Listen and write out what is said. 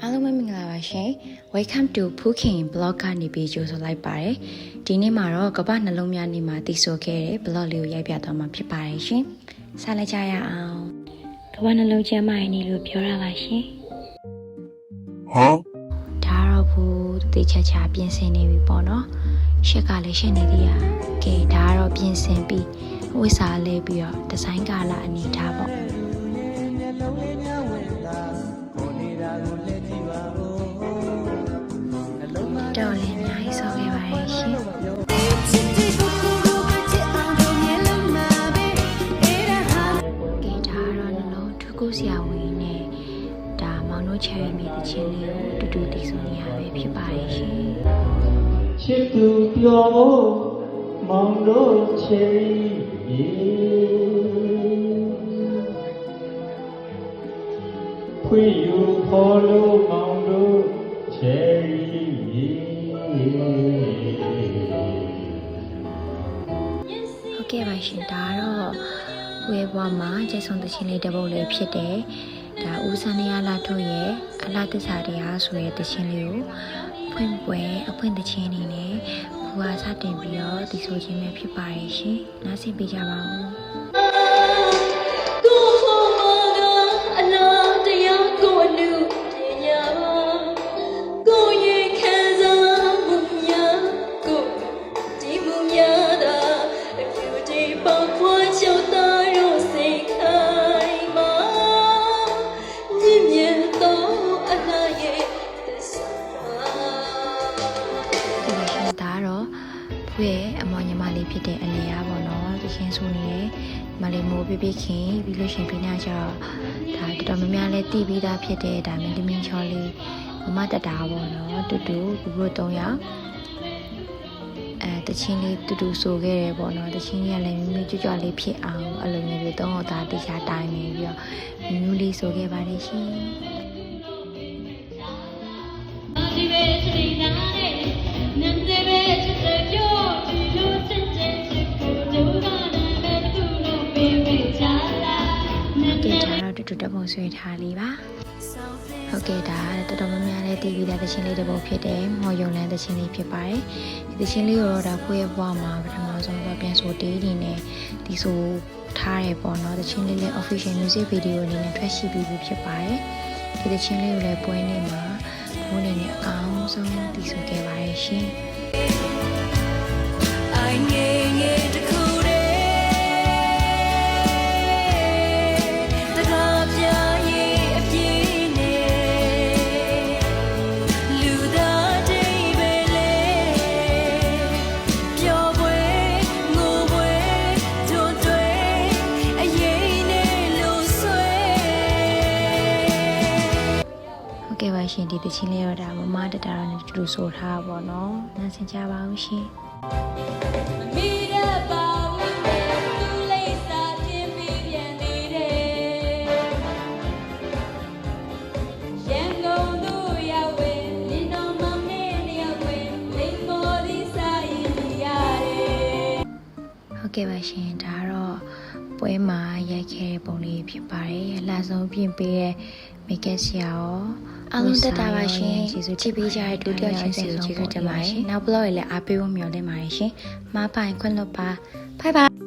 အားလုံးပဲမင်္ဂလာပါရှင် Welcome to ဖူးခင် blog ကနေပြီးကြိုဆိုလိုက်ပါတယ်ဒီနေ့မှာတော့ကမ္ဘာနှလုံးများနေ့မှာတည်ဆိုခဲ့တဲ့ blog လေးကိုရိုက်ပြသွားမှာဖြစ်ပါတယ်ရှင်စလိုက်ကြရအောင်ကမ္ဘာနှလုံးချမ်းမရဲ့နေ့လို့ပြောရပါရှင်ဒါတော့ဘူးတေချာချာပြင်ဆင်နေပြီပေါ့နော်ရှက်ကလည်းရှက်နေသေးရကဲဒါကတော့ပြင်ဆင်ပြီးဝိစာလဲပြီးတော့ဒီဇိုင်းကာလာအနေထားပေါ့တော်လည်းအများကြီးဆောက်ခဲ့ပါရဲ့ရှင်ကဲဒါတော့နှလုံးထူးကိုဆရာဝန်နဲ့ဒါမောင်တို့ချယ်ရီမိတဲ့ချင်းလေးကိုတူတူတည်ဆိုနေရပဲဖြစ်ပါရဲ့ရှင်ချစ်သူပြောဖို့မောင်တို့ချယ်ရီခွေယူဖော်လို့မောင်တို့ချယ်ရီဟုတ်ကဲ့ပါရှင်ဒါတော့ဝေဘွားမှာကျဆုံးသချင်းလေးတစ်ပုဒ်လေးဖြစ်တယ်ဒါဦးစန်းရလာထုတ်ရဲ့အလားတခြားတရားဆိုရဲ့သချင်းလေးကိုဖွင့်ပွဲအဖွင့်သချင်းနေနဲ့ဘူဟာစတင်ပြီးတော့ဒီဆိုခြင်းပဲဖြစ်ပါရဲ့ရှင်နားဆင်ပေးကြပါဦးဖွေအမောင်ညီမလေးဖြစ်တဲ့အလေအားပေါ့နော်တချင်းဆိုနေတယ်မလေးမိုးပြပြခင်ပြီးလို့ရှင်ပြနာကြတော့ဒါတော်တော်များများလေးတီးပြီးသားဖြစ်တဲ့ဒါမင်းသမီးချောလေးမမတတာပေါ့နော်တူတူဘူးတို့3ယောက်တချင်းလေးတူတူဆိုခဲ့တယ်ပေါ့နော်တချင်းလေးကလည်းမိမိကြွကြွလေးဖြစ်အောင်အဲ့လိုမျိုးလေး3ယောက်သားတေချာတိုင်းနေပြီးတော့မြူးလေးဆိုခဲ့ပါတယ်ရှင်တူတပုံဆွေးထားလေးပါဟုတ်ကဲ့ဒါတော်တော်များများလေးတီးပြီးတဲ့သချင်းလေးတစ်ပုဒ်ဖြစ်တယ်မော်ယုံလန်းသချင်းလေးဖြစ်ပါတယ်ဒီသချင်းလေးကိုတော့ဒါဖွေးဘွားမှာပထမဆုံးတော့ပြန်ဆိုတေးနေနဲ့ဒီဆိုထားရပေါ့နော်သချင်းလေးလည်း official music video အနေနဲ့ထွက်ရှိပြီးဖြစ်ပါတယ်ဒီသချင်းလေးကိုလည်းပွဲနေမှာဘိုးနေနဲ့အကောင်းဆုံးတီးဆိုခဲ့ပါတယ်ရှင်ကဲပါရှင်ဒီတချင်းလေးတော့ဒါမမတတာတော့နဲ့တူတူဆိုထားပါတော့နားဆင်ကြပါဦးရှင်မိရပါဘူးသူလေးစားတင်ပြီးပြန်နေတယ်ရန်ကုန်သူရောက်ဝင်လင်းတော်မောင်နဲ့လျောက်ဝင်လိမ္မော်လေးစားရင်ရတယ်ဟုတ်ကဲ့ပါရှင်ဒါတော့ပွဲမှာရိုက်ခဲ့တဲ့ပုံလေးဖြစ်ပါတယ်အလှဆုံးပြင်ပေးတဲ့မိကက်ဆရာရောအားလုံးတက်တာပါရှင်ကျေးဇူးချစ်ပေးကြတဲ့ဒုတိယချင်းစီကိုကျေးဇူးတင်ပါတယ်နောက်ဘလော့ရည်လည်းအားပေးဖို့မျှော်လင့်ပါတယ်ရှင်မပိုင်ခွင့်လွတ်ပါဘိုင်ဘိုင်